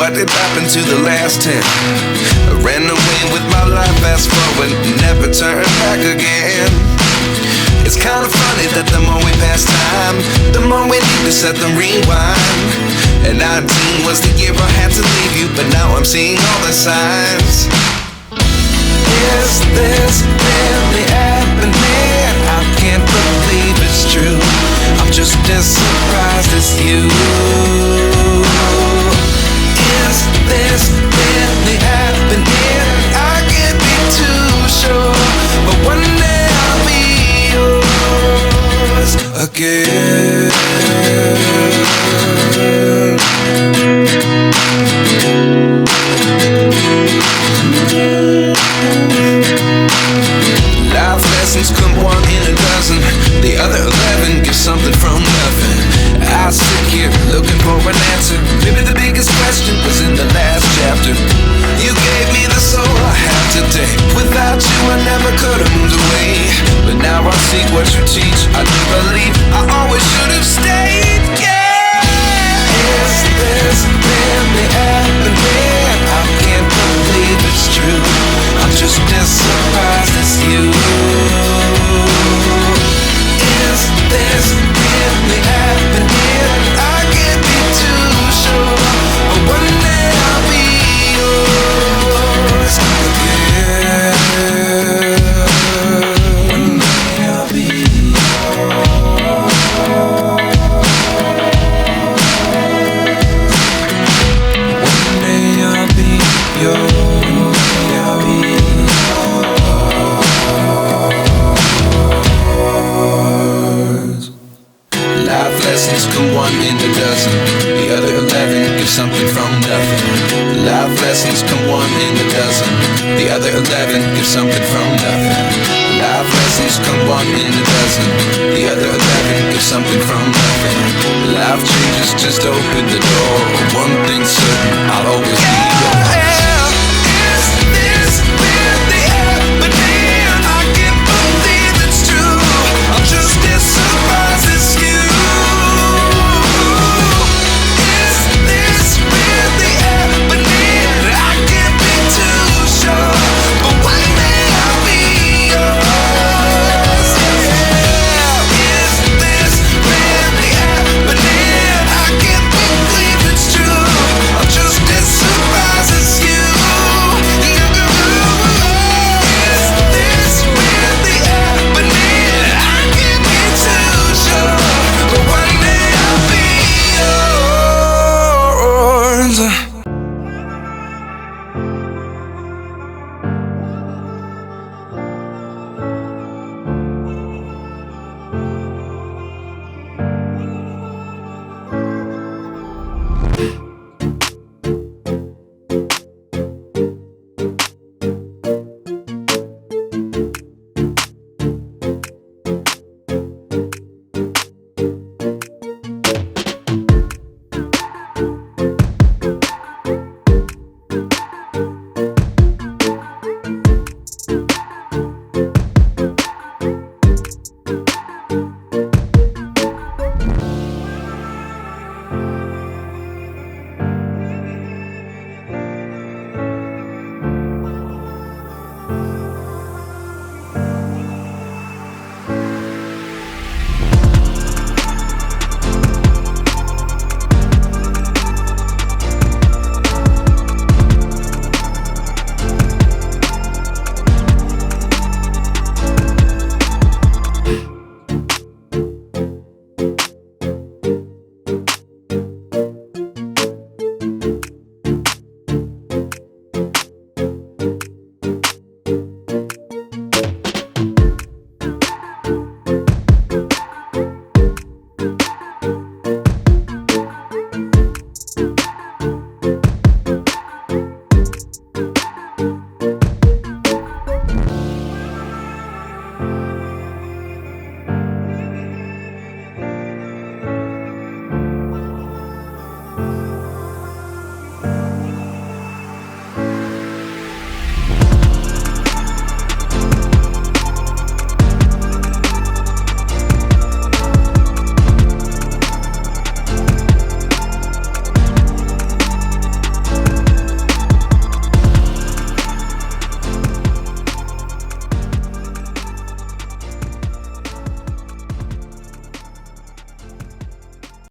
what did happen to the last 10? I ran away with my life, fast forward, never turn back again. It's kind of funny that the more we pass time, the more we need to set them rewind. And 19 was the year I had to leave you, but now I'm seeing all the signs. Is this really happening? I can't believe it's true. I'm just as surprised as you. Is this really happening? I can't be too sure, but one day I'll be yours again. Life lessons come one in a dozen, the other 11 give something from nothing. I sit here looking for an answer. Maybe the biggest question was in the last chapter. You gave me the soul I have today. Without you I never could have moved away, but now I see what you teach. I do believe I always should have stayed. Yeah. Is this really happening? I can't believe it's true. I'm just as surprised as you. Is this really happening? I can't be too sure, but one day I'll be yours again. One day I'll be yours. One day I'll be yours. I'll be yours. Life lessons come one in a dozen, the other 11 give something from nothing. Life lessons come one in a dozen, the other 11 give something from nothing. Life lessons come one in a dozen, the other 11 give something from nothing. Life changes just open the door, one thing's certain.